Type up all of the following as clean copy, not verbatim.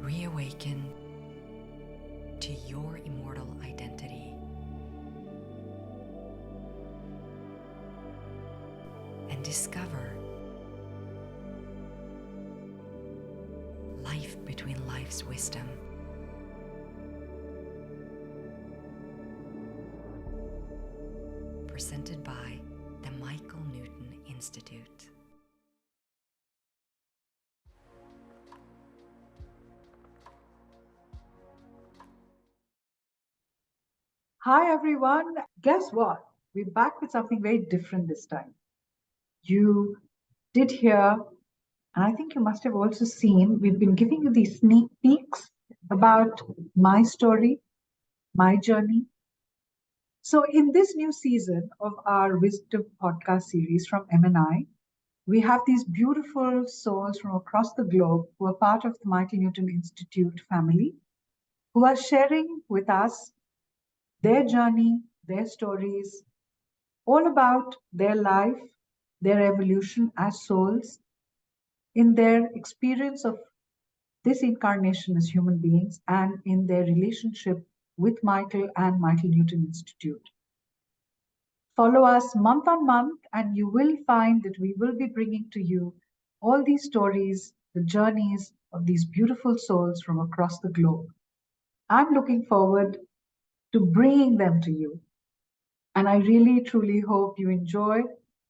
Reawaken to your immortal identity and discover life between life's wisdom. Presented by the Michael Newton Institute. Hi everyone. Guess what? We're back with something very different this time. You did hear, and I think you must have also seen, we've been giving you these sneak peeks about my story, my journey. So, in this new season of our Wisdom podcast series from MNI, we have these beautiful souls from across the globe who are part of the Michael Newton Institute family, who are sharing with us their journey, their stories, all about their life, their evolution as souls, in their experience of this incarnation as human beings, and in their relationship with Michael and Michael Newton Institute. Follow us month on month, and you will find that we will be bringing to you all these stories, the journeys of these beautiful souls from across the globe. I'm looking forward to bringing them to you. And I really, truly hope you enjoy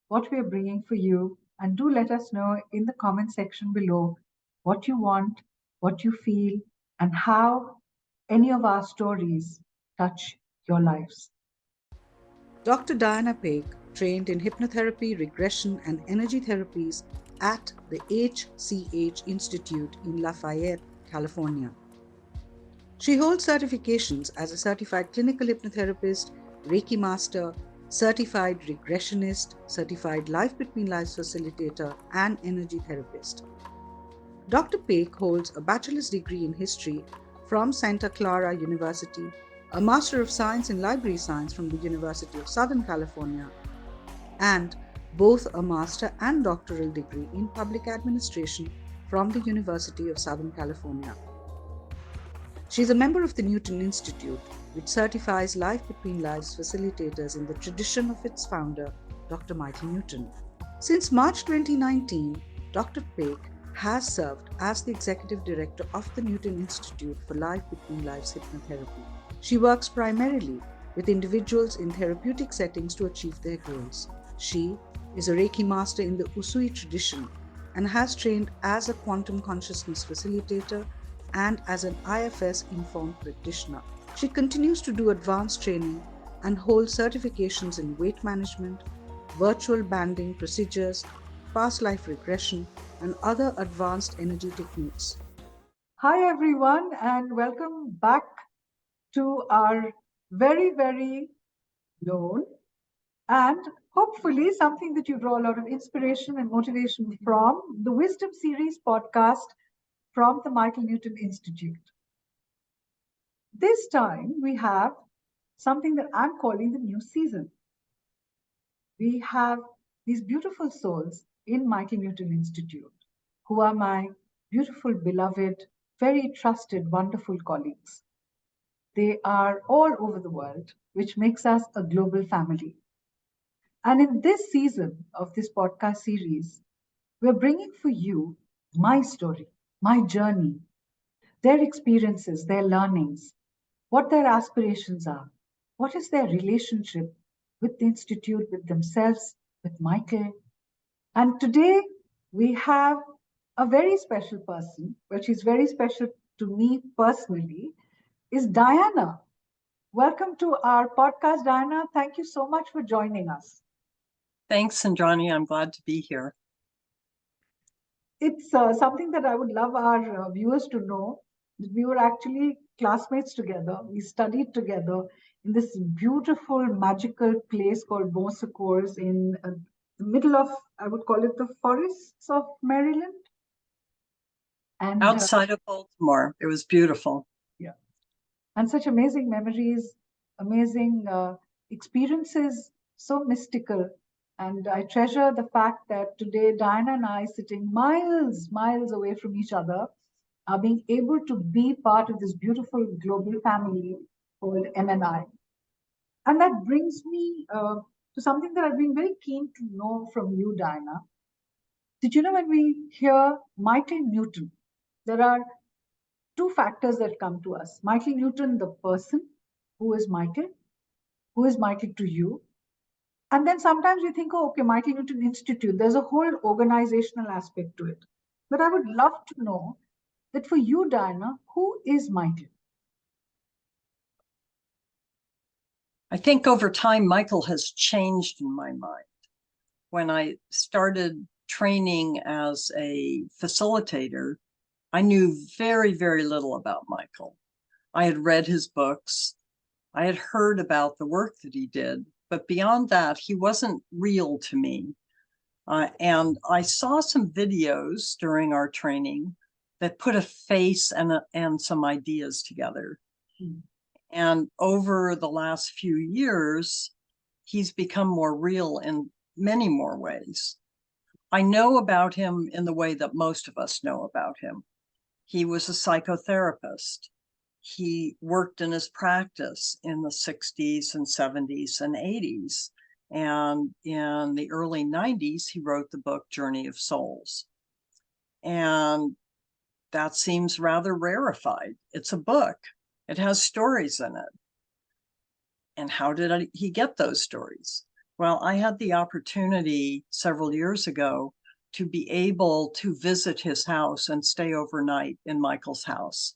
what we are bringing for you. And do let us know in the comment section below what you want, what you feel, and how any of our stories touch your lives. Dr. Diana Paque trained in hypnotherapy, regression, and energy therapies at the HCH Institute in Lafayette, California. She holds certifications as a certified clinical hypnotherapist, Reiki master, certified regressionist, certified life between lives facilitator, and energy therapist. Dr. Paque holds a bachelor's degree in history from Santa Clara University, a Master of Science in Library Science from the University of Southern California, and both a master and doctoral degree in public administration from the University of Southern California. She is a member of the Newton Institute, which certifies life between lives facilitators in the tradition of its founder, Dr. Michael Newton. Since March 2019, Dr. Paque has served as the Executive Director of the Newton Institute for Life Between Lives Hypnotherapy. She works primarily with individuals in therapeutic settings to achieve their goals. She is a Reiki master in the Usui tradition and has trained as a quantum consciousness facilitator and as an IFS-informed practitioner. She continues to do advanced training and holds certifications in weight management, virtual banding procedures, past life regression, and other advanced energy techniques. Hi everyone, and welcome back to our very, very known and hopefully something that you draw a lot of inspiration and motivation from, the Wisdom Series podcast from the Michael Newton Institute. This time we have something that I'm calling the new season. We have these beautiful souls in Michael Newton Institute who are my beautiful, beloved, very trusted, wonderful colleagues. They are all over the world, which makes us a global family. And in this season of this podcast series, we're bringing for you my story, my journey, their experiences, their learnings, what their aspirations are, what is their relationship with the Institute, with themselves, with Michael. And today we have a very special person, but she's very special to me personally, is Diana. Welcome to our podcast, Diana. Thank you so much for joining us. Thanks, Sandrani. I'm glad to be here. It's something that I would love our viewers to know. We were actually classmates together. We studied together in this beautiful, magical place called Beausecours in the middle of, I would call it the forests of Maryland. And outside of Baltimore. It was beautiful. Yeah. And such amazing memories, amazing experiences, so mystical. And I treasure the fact that today Diana and I sitting miles away from each other being able to be part of this beautiful global family called MNI. And that brings me to something that I've been very keen to know from you, Diana. Did you know when we hear Michael Newton, there are two factors that come to us. Michael Newton, the person, who is Michael to you? And then sometimes we think, oh, okay, Michael Newton Institute, there's a whole organizational aspect to it. But I would love to know that for you, Diana, who is Michael? I think over time, Michael has changed in my mind. When I started training as a facilitator, I knew very, very little about Michael. I had read his books. I had heard about the work that he did, but beyond that, he wasn't real to me. And I saw some videos during our training that put a face and some ideas together. Mm. And over the last few years, he's become more real in many more ways. I know about him in the way that most of us know about him. He was a psychotherapist. He worked in his practice in the 60s and 70s and 80s. And in the early 90s, he wrote the book Journey of Souls. And that seems rather rarefied. It's a book. It has stories in it. And how did he get those stories? Well, I had the opportunity several years ago to be able to visit his house and stay overnight in Michael's house.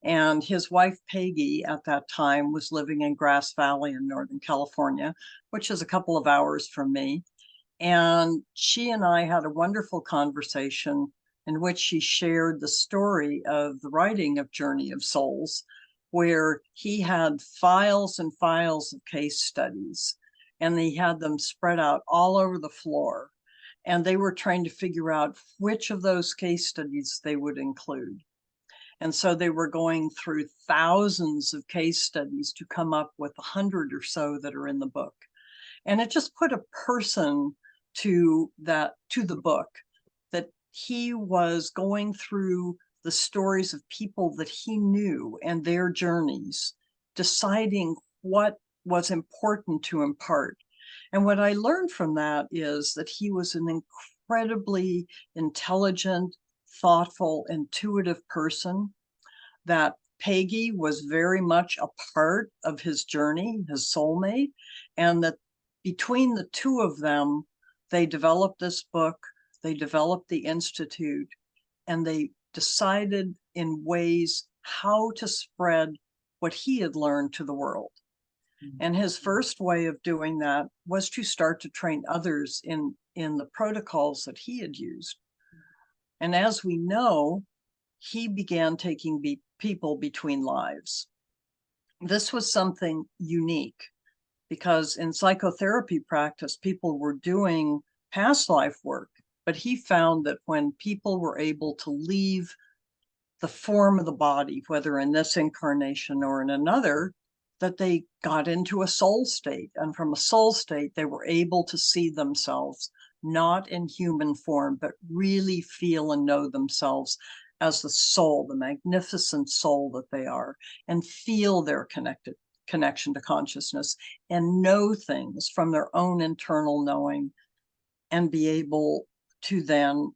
And his wife, Peggy, at that time was living in Grass Valley in Northern California, which is a couple of hours from me. And she and I had a wonderful conversation in which she shared the story of the writing of Journey of Souls, where he had files and files of case studies, and he had them spread out all over the floor. And they were trying to figure out which of those case studies they would include. And so they were going through thousands of case studies to come up with 100 or so that are in the book. And it just put a person to the book, that he was going through the stories of people that he knew and their journeys, deciding what was important to impart. And what I learned from that is that he was an incredibly intelligent, thoughtful, intuitive person, that Peggy was very much a part of his journey, his soulmate, and that between the two of them, they developed this book, they developed the Institute, and they decided in ways how to spread what he had learned to the world. Mm-hmm. And his first way of doing that was to start to train others in the protocols that he had used. And as we know, he began taking people between lives. This was something unique because in psychotherapy practice, people were doing past life work, but he found that when people were able to leave the form of the body, whether in this incarnation or in another, that they got into a soul state. And from a soul state, they were able to see themselves not in human form, but really feel and know themselves as the soul, the magnificent soul that they are, and feel their connection to consciousness and know things from their own internal knowing and be able to then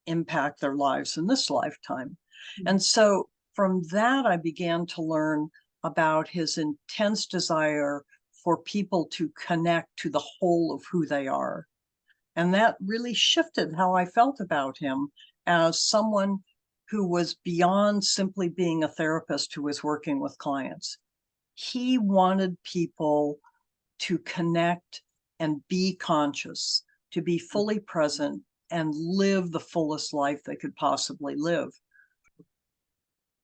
impact their lives in this lifetime. Mm-hmm. And so from that, I began to learn about his intense desire for people to connect to the whole of who they are. And that really shifted how I felt about him as someone who was beyond simply being a therapist who was working with clients. He wanted people to connect and be conscious, to be fully present and live the fullest life they could possibly live.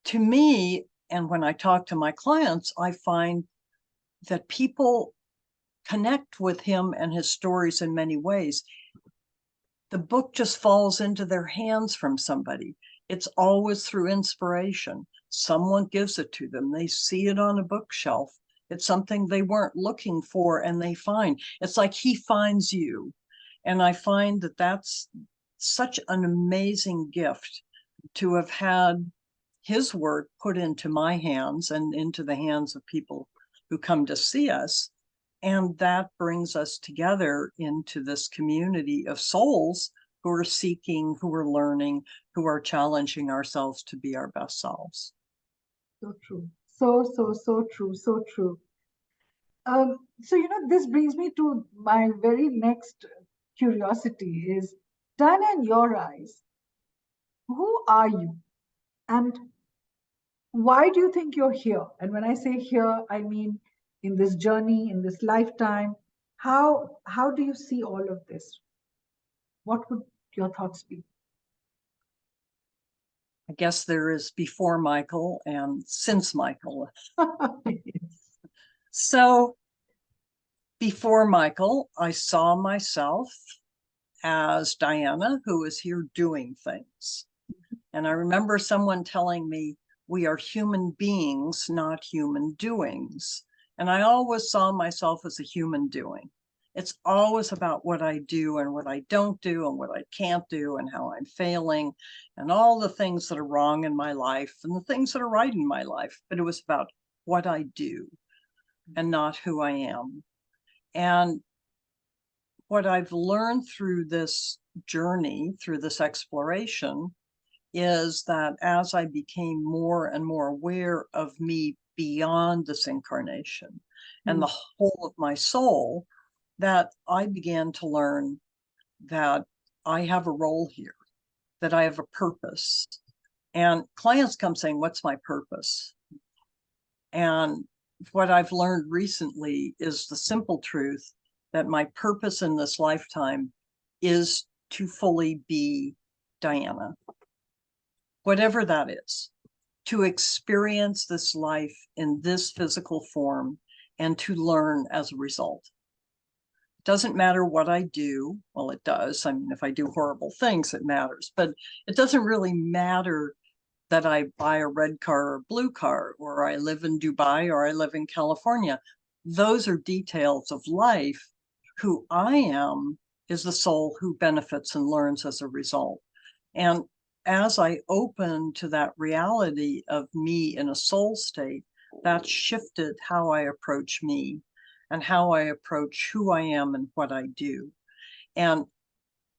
To me, and when I talk to my clients, I find that people connect with him and his stories in many ways. The book just falls into their hands from somebody. It's always through inspiration. Someone gives it to them. They see it on a bookshelf. It's something they weren't looking for and they find. It's like he finds you. And I find that that's such an amazing gift to have had his work put into my hands and into the hands of people who come to see us. And that brings us together into this community of souls who are seeking, who are learning, who are challenging ourselves to be our best selves. So true. So true. So true. So, this brings me to my very next curiosity is, Diana, in your eyes, who are you? And why do you think you're here? And when I say here, I mean in this journey, in this lifetime. How do you see all of this? What would your thoughts be? I guess there is before Michael and since Michael. Yes. So before Michael, I saw myself as Diana, who is here doing things. And I remember someone telling me, we are human beings, not human doings. And I always saw myself as a human doing. It's always about what I do and what I don't do and what I can't do and how I'm failing and all the things that are wrong in my life and the things that are right in my life. But it was about what I do and not who I am. And what I've learned through this journey, through this exploration, is that as I became more and more aware of me beyond this incarnation and the whole of my soul, that I began to learn that I have a role here, that I have a purpose. And clients come saying, what's my purpose? And what I've learned recently is the simple truth that my purpose in this lifetime is to fully be Diana, whatever that is, to experience this life in this physical form and to learn as a result. It doesn't matter what I do. Well, it does. I mean, if I do horrible things, it matters, but it doesn't really matter that I buy a red car or a blue car, or I live in Dubai, or I live in California. Those are details of life. Who I am is the soul who benefits and learns as a result. And as I open to that reality of me in a soul state, that shifted how I approach me and how I approach who I am and what I do. And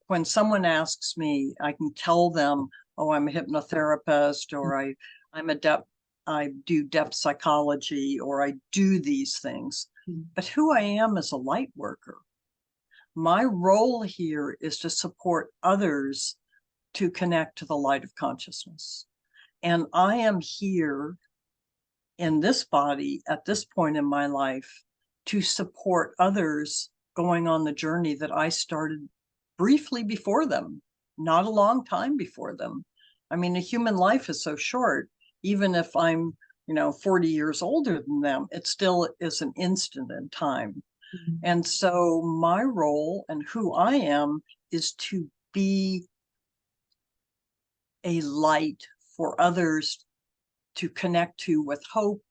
when someone asks me, I can tell them, oh, I'm a hypnotherapist, or I do depth psychology, or I do these things. But who I am is a light worker. My role here is to support others to connect to the light of consciousness. And I am here in this body at this point in my life to support others going on the journey that I started briefly before them, not a long time before them. I mean, a human life is so short. Even if I'm, 40 years older than them, it still is an instant in time. And so my role and who I am is to be a light for others to connect to with hope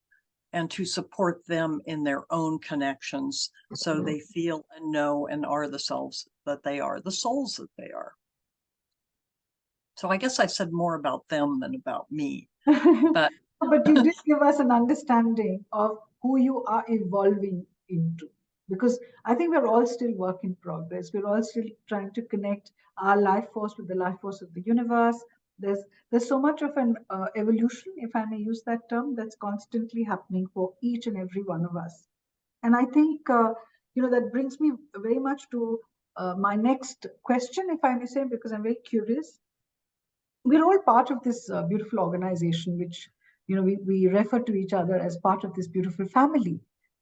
and to support them in their own connections so they feel and know and are the selves that they are, the souls that they are. So I guess I said more about them than about me. But you did give us an understanding of who you are evolving into. Because I think we're all still work in progress. We're all still trying to connect our life force with the life force of the universe. There's so much of an evolution, if I may use that term, that's constantly happening for each and every one of us. And I think, that brings me very much to my next question, if I may say, because I'm very curious. We're all part of this beautiful organization, which, we refer to each other as part of this beautiful family.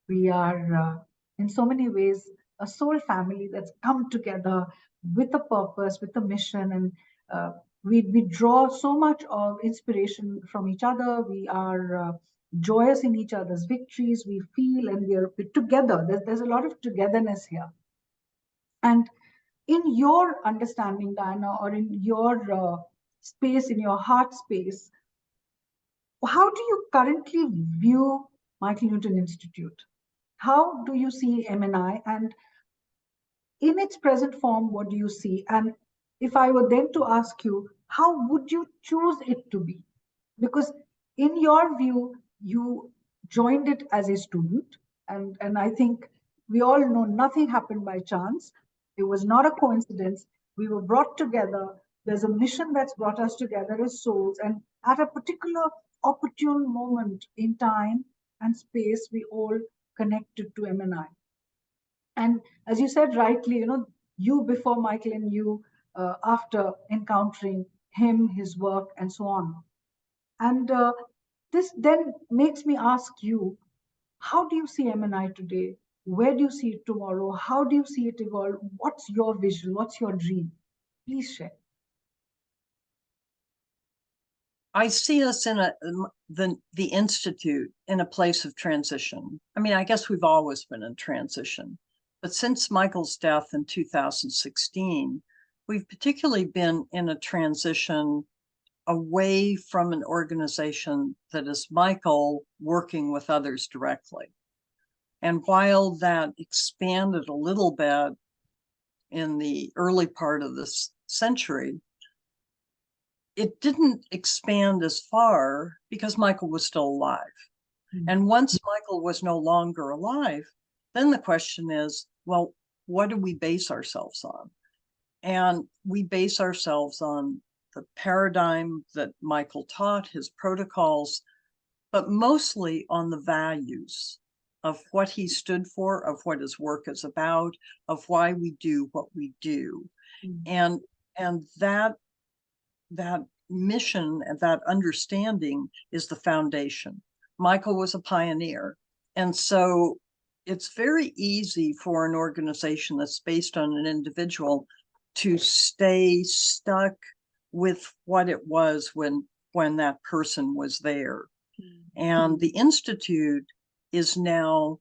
We are, in so many ways, a soul family that's come together with a purpose, with a mission, and we draw so much of inspiration from each other. We are joyous in each other's victories. We feel and we're together. There's a lot of togetherness here. And in your understanding, Diana, or in your space, in your heart space, how do you currently view Michael Newton Institute? How do you see MNI? And in its present form, what do you see? And if I were then to ask you, how would you choose it to be? Because in your view, you joined it as a student, and I think we all know nothing happened by chance. It was not a coincidence. We were brought together. There's a mission that's brought us together as souls, and at a particular opportune moment in time and space, we all connected to MNI. And as you said rightly, you before Michael and you after encountering him, his work, and so on. And this then makes me ask you, how do you see MNI today? Where do you see it tomorrow? How do you see it evolve? What's your vision? What's your dream? Please share. I see us in the Institute in a place of transition. I mean, I guess we've always been in transition, but since Michael's death in 2016, we've particularly been in a transition away from an organization that is Michael working with others directly. And while that expanded a little bit in the early part of this century, it didn't expand as far because Michael was still alive. Mm-hmm. And once Michael was no longer alive, then the question is, well, what do we base ourselves on? And we base ourselves on the paradigm that Michael taught, his protocols, but mostly on the values of what he stood for, of what his work is about, of why we do what we do. Mm-hmm. And that mission and that understanding is the foundation. Michael was a pioneer. And so it's very easy for an organization that's based on an individual to stay stuck with what it was when that person was there. Mm-hmm. And the Institute is now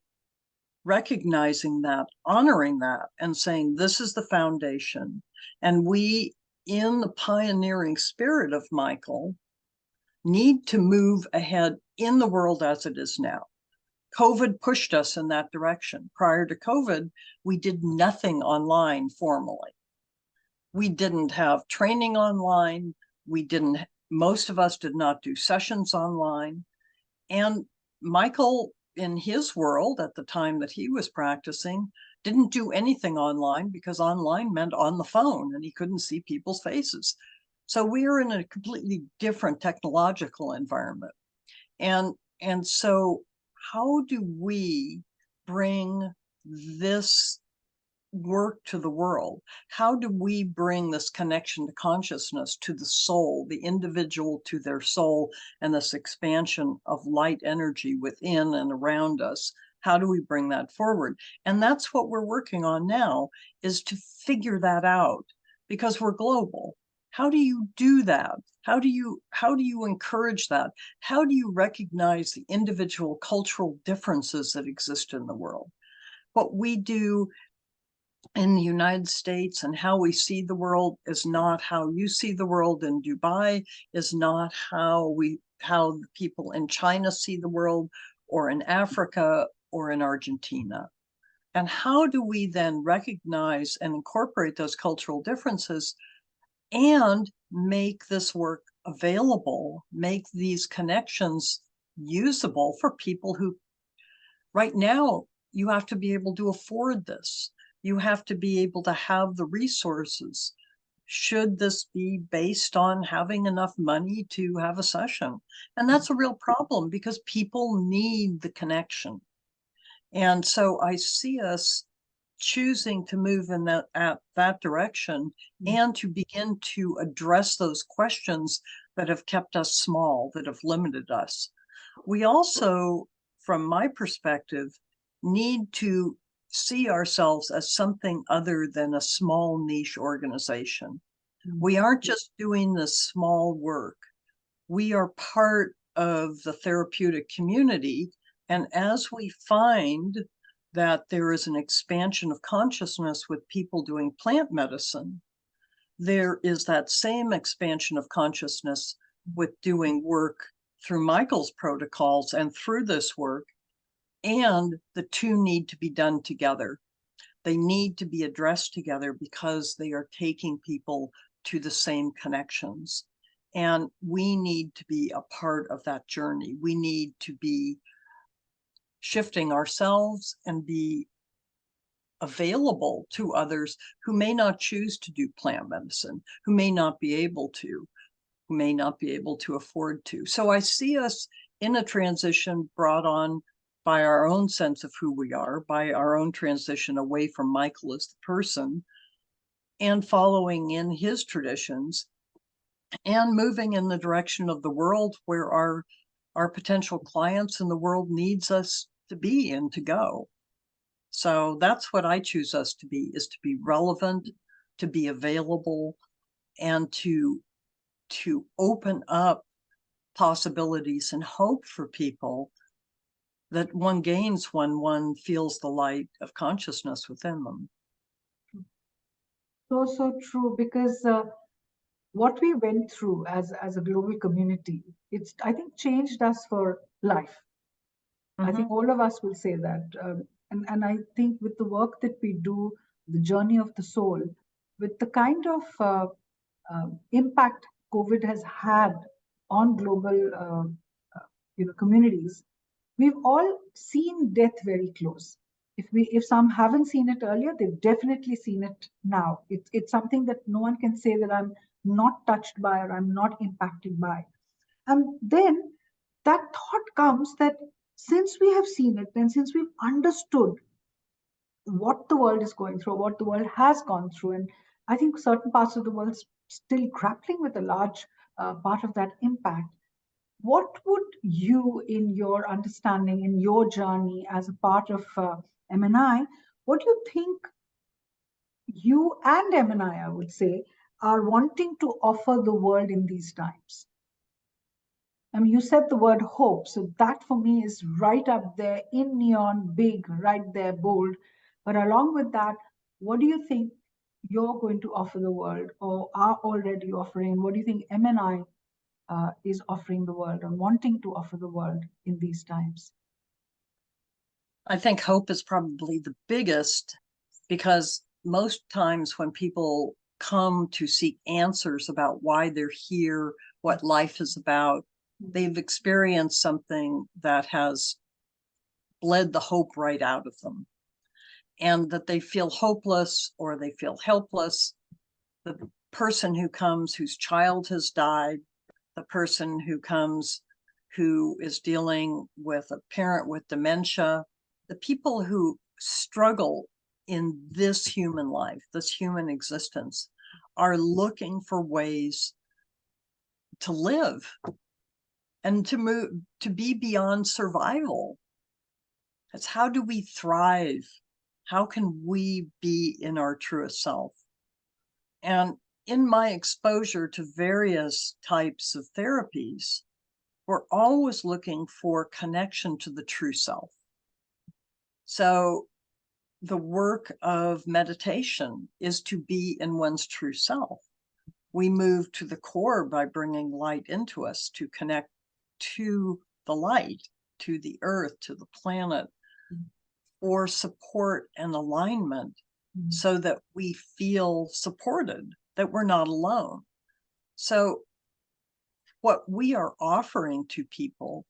recognizing that, honoring that, and saying, this is the foundation. And we, in the pioneering spirit of Michael, need to move ahead in the world as it is now. COVID pushed us in that direction. Prior to COVID, we did nothing online formally. We didn't have training online. Most of us did not do sessions online. And Michael, in his world at the time that he was practicing, didn't do anything online because online meant on the phone and he couldn't see people's faces. So we are in a completely different technological environment. And so how do we bring this work to the world? How do we bring this connection to consciousness, to the soul, the individual to their soul, and this expansion of light energy within and around us? How do we bring that forward? And that's what we're working on now, is to figure that out, because we're global. How do you do that? How do you encourage that? How do you recognize the individual cultural differences that exist in the world? What we do in the United States and how we see the world is not how you see the world in Dubai, is not how the people in China see the world, or in Africa, or in Argentina. And how do we then recognize and incorporate those cultural differences and make this work available, make these connections usable for people who, right now, you have to be able to afford this. You have to be able to have the resources. Should this be based on having enough money to have a session? And that's a real problem because people need the connection. And so I see us choosing to move in that direction, and to begin to address those questions that have kept us small, that have limited us. We also, from my perspective, need to see ourselves as something other than a small niche organization. We aren't just doing this small work. We are part of the therapeutic community. And as we find that there is an expansion of consciousness with people doing plant medicine, there is that same expansion of consciousness with doing work through Michael's protocols and through this work. And the two need to be done together. They need to be addressed together because they are taking people to the same connections. And we need to be a part of that journey. We need to be shifting ourselves and be available to others who may not choose to do plant medicine, who may not be able to, who may not be able to afford to. So I see us in a transition brought on by our own sense of who we are, by our own transition away from Michael as the person, and following in his traditions, and moving in the direction of the world where our potential clients and the world needs us to be and to go. So that's what I choose us to be, is to be relevant, to be available, and to open up possibilities and hope for people that one gains when one feels the light of consciousness within them. So true, because what we went through as a global community, it's, I think, changed us for life. I think all of us will say that. And I think with the work that we do, the journey of the soul, with the kind of impact COVID has had on global communities, we've all seen death very close. If some haven't seen it earlier, they've definitely seen it now. It's something that no one can say that I'm not touched by or I'm not impacted by. And then that thought comes that since we have seen it and since we've understood what the world is going through, what the world has gone through, and I think certain parts of the world still grappling with a large part of that impact, what would you, in your understanding, in your journey as a part of MNI, what do you think you and MNI, I would say, are wanting to offer the world in these times? I mean, you said the word hope, so that for me is right up there in neon, big, right there, bold. But along with that, what do you think you're going to offer the world or are already offering? What do you think MNI is offering the world and wanting to offer the world in these times? I think hope is probably the biggest, because most times when people come to seek answers about why they're here, what life is about, they've experienced something that has bled the hope right out of them, and that they feel hopeless or they feel helpless. The person who comes whose child has died, the person who comes who is dealing with a parent with dementia, the people who struggle in this human life, this human existence, are looking for ways to live and to move, to be beyond survival. It's how do we thrive? How can we be in our truest self? And in my exposure to various types of therapies, we're always looking for connection to the true self. So the work of meditation is to be in one's true self. We move to the core by bringing light into us to connect to the light, to the earth, to the planet, for support and alignment, so that we feel supported, that we're not alone. So what we are offering to people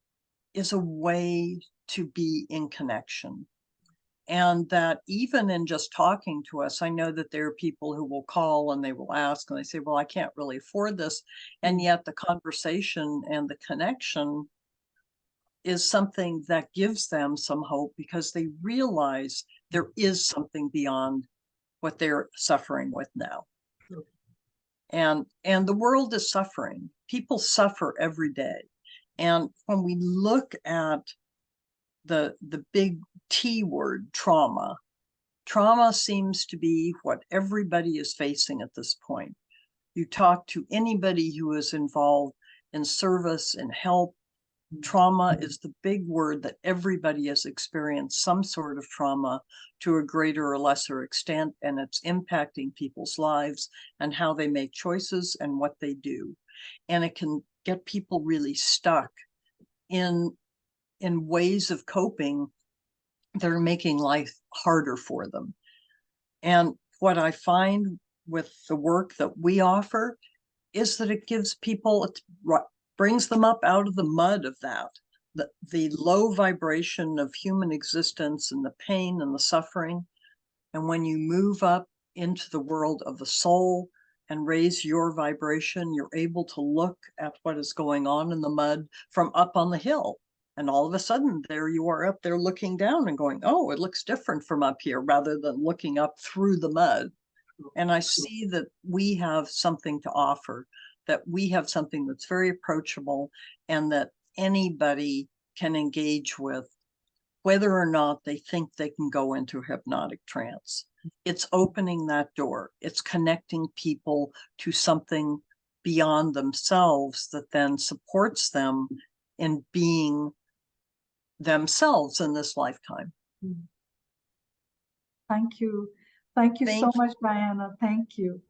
is a way to be in connection. And that even in just talking to us, I know that there are people who will call and they will ask and they say, well, I can't really afford this. And yet the conversation and the connection is something that gives them some hope, because they realize there is something beyond what they're suffering with now. And the world is suffering. People suffer every day. And when we look at the big T word, trauma seems to be what everybody is facing at this point. You talk to anybody who is involved in service and help, trauma is the big word that everybody has experienced some sort of trauma to a greater or lesser extent, and it's impacting people's lives and how they make choices and what they do. And it can get people really stuck in ways of coping that are making life harder for them. And what I find with the work that we offer is that it gives people, it brings them up out of the mud of that, the low vibration of human existence and the pain and the suffering. And when you move up into the world of the soul and raise your vibration, you're able to look at what is going on in the mud from up on the hill. And all of a sudden, there you are up there looking down and going, oh, it looks different from up here, rather than looking up through the mud. And I see that we have something to offer, that we have something that's very approachable and that anybody can engage with, whether or not they think they can go into hypnotic trance. It's opening that door. It's connecting people to something beyond themselves that then supports them in being themselves in this lifetime. Thank you. Thank you so much, Diana. Thank you.